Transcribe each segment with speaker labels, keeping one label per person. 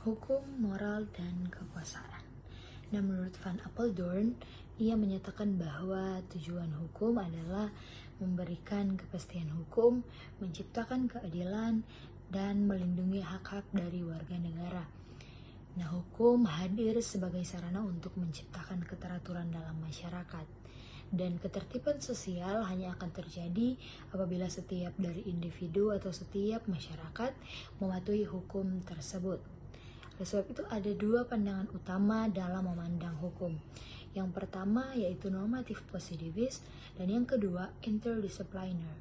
Speaker 1: Hukum, moral, dan kekuasaan. Nah, menurut Van Apeldoorn, ia menyatakan bahwa tujuan hukum adalah memberikan kepastian hukum, menciptakan keadilan, dan melindungi hak-hak dari warga negara. Nah, hukum hadir sebagai sarana untuk menciptakan keteraturan dalam masyarakat. Dan ketertiban sosial hanya akan terjadi apabila setiap dari individu atau setiap masyarakat mematuhi hukum tersebut. Oleh sebab itu ada dua pandangan utama dalam memandang hukum. Yang pertama yaitu normatif positivist dan yang kedua interdiscipliner.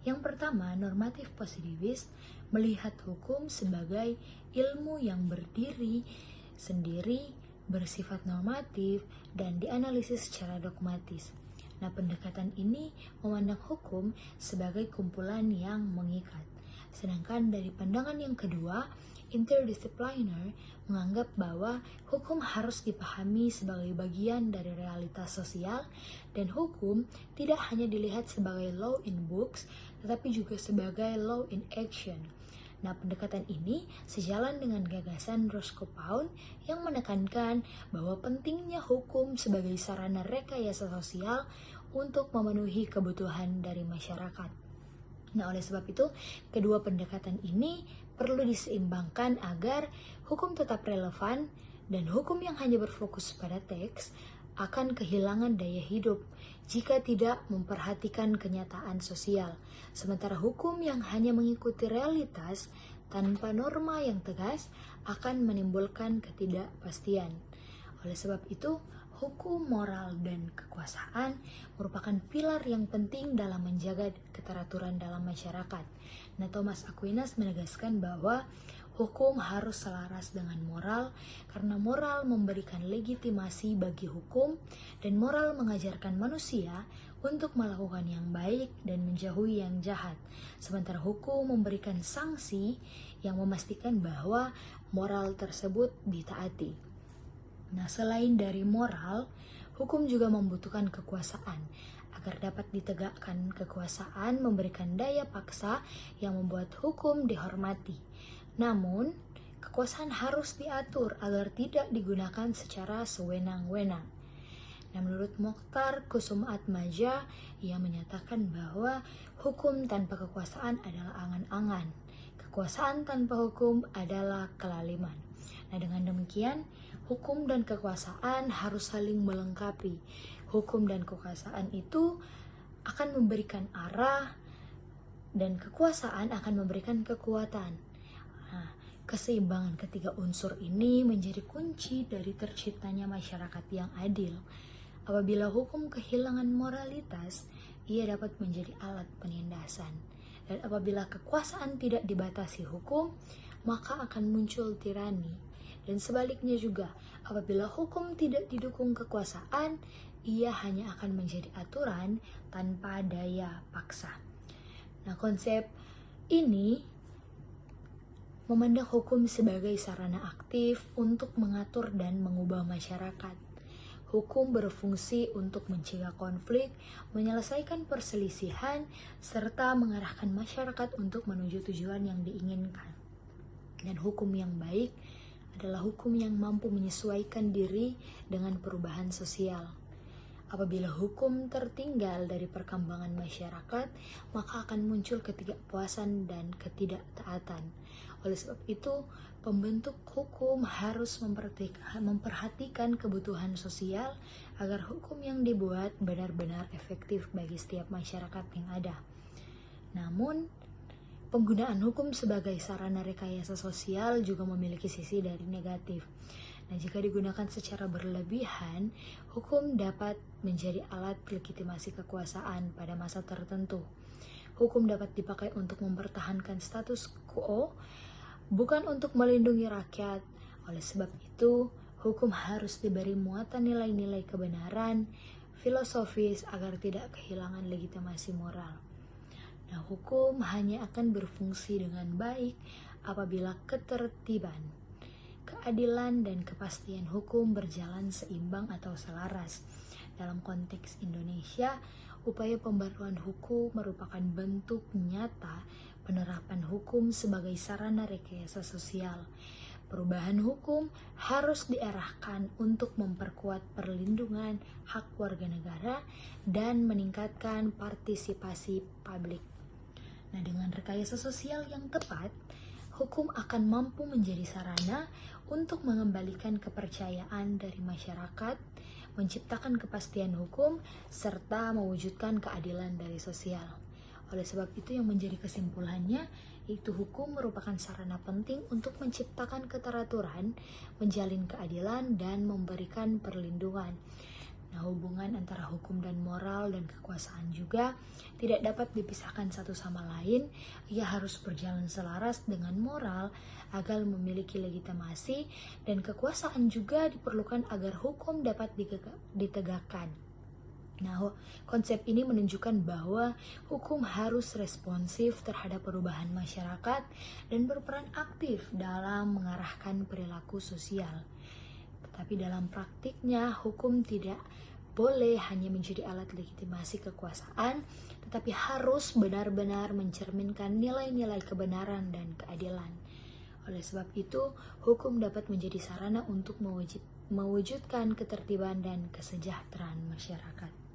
Speaker 1: Yang pertama, normatif positivist melihat hukum sebagai ilmu yang berdiri sendiri, bersifat normatif, dan dianalisis secara dogmatis. Nah, pendekatan ini memandang hukum sebagai kumpulan yang mengikat. Sedangkan dari pandangan yang kedua, interdiscipliner menganggap bahwa hukum harus dipahami sebagai bagian dari realitas sosial dan hukum tidak hanya dilihat sebagai law in books, tetapi juga sebagai law in action. Nah, pendekatan ini sejalan dengan gagasan Roscoe Pound yang menekankan bahwa pentingnya hukum sebagai sarana rekayasa sosial untuk memenuhi kebutuhan dari masyarakat. Nah, oleh sebab itu, kedua pendekatan ini perlu diseimbangkan agar hukum tetap relevan dan hukum yang hanya berfokus pada teks akan kehilangan daya hidup jika tidak memperhatikan kenyataan sosial. Sementara hukum yang hanya mengikuti realitas tanpa norma yang tegas akan menimbulkan ketidakpastian. Oleh sebab itu, hukum, moral, dan kekuasaan merupakan pilar yang penting dalam menjaga keteraturan dalam masyarakat. Nah, Thomas Aquinas menegaskan bahwa hukum harus selaras dengan moral karena moral memberikan legitimasi bagi hukum dan moral mengajarkan manusia untuk melakukan yang baik dan menjauhi yang jahat. Sementara hukum memberikan sanksi yang memastikan bahwa moral tersebut ditaati. Nah, selain dari moral, hukum juga membutuhkan kekuasaan. Agar dapat ditegakkan kekuasaan memberikan daya paksa yang membuat hukum dihormati. Namun, kekuasaan harus diatur agar tidak digunakan secara sewenang-wenang. Nah, menurut Mokhtar Kusumaatmadja, ia menyatakan bahwa hukum tanpa kekuasaan adalah angan-angan. Kekuasaan tanpa hukum adalah kelaliman. Nah, dengan demikian, hukum dan kekuasaan harus saling melengkapi. Hukum dan kekuasaan itu akan memberikan arah dan kekuasaan akan memberikan kekuatan. Nah, keseimbangan ketiga unsur ini menjadi kunci dari terciptanya masyarakat yang adil. Apabila hukum kehilangan moralitas, ia dapat menjadi alat penindasan. Dan apabila kekuasaan tidak dibatasi hukum, maka akan muncul tirani. Dan sebaliknya juga, apabila hukum tidak didukung kekuasaan, ia hanya akan menjadi aturan tanpa daya paksa. Nah, konsep ini memandang hukum sebagai sarana aktif untuk mengatur dan mengubah masyarakat. Hukum berfungsi untuk mencegah konflik, menyelesaikan perselisihan, serta mengarahkan masyarakat untuk menuju tujuan yang diinginkan. Dan hukum yang baik adalah hukum yang mampu menyesuaikan diri dengan perubahan sosial. Apabila hukum tertinggal dari perkembangan masyarakat, maka akan muncul ketidakpuasan dan ketidaktaatan. Oleh sebab itu, pembentuk hukum harus memperhatikan kebutuhan sosial agar hukum yang dibuat benar-benar efektif bagi setiap masyarakat yang ada. Namun, penggunaan hukum sebagai sarana rekayasa sosial juga memiliki sisi dari negatif. Nah, jika digunakan secara berlebihan, hukum dapat menjadi alat legitimasi kekuasaan pada masa tertentu. Hukum dapat dipakai untuk mempertahankan status quo, bukan untuk melindungi rakyat. Oleh sebab itu, hukum harus diberi muatan nilai-nilai kebenaran, filosofis agar tidak kehilangan legitimasi moral. Nah, hukum hanya akan berfungsi dengan baik apabila ketertiban, keadilan, dan kepastian hukum berjalan seimbang atau selaras. Dalam konteks Indonesia, upaya pembaruan hukum merupakan bentuk nyata penerapan hukum sebagai sarana rekayasa sosial. Perubahan hukum harus diarahkan untuk memperkuat perlindungan hak warga negara dan meningkatkan partisipasi publik. Nah, dengan rekayasa sosial yang tepat, hukum akan mampu menjadi sarana untuk mengembalikan kepercayaan dari masyarakat, menciptakan kepastian hukum, serta mewujudkan keadilan dari sosial. Oleh sebab itu yang menjadi kesimpulannya, yaitu hukum merupakan sarana penting untuk menciptakan keteraturan, menjalin keadilan, dan memberikan perlindungan. Nah, hubungan antara hukum dan moral dan kekuasaan juga tidak dapat dipisahkan satu sama lain. Ia harus berjalan selaras dengan moral agar memiliki legitimasi, dan kekuasaan juga diperlukan agar hukum dapat ditegakkan. Nah, konsep ini menunjukkan bahwa hukum harus responsif terhadap perubahan masyarakat dan berperan aktif dalam mengarahkan perilaku sosial. Tetapi dalam praktiknya, hukum tidak boleh hanya menjadi alat legitimasi kekuasaan, tetapi harus benar-benar mencerminkan nilai-nilai kebenaran dan keadilan. Oleh sebab itu, hukum dapat menjadi sarana untuk mewujudkan ketertiban dan kesejahteraan masyarakat.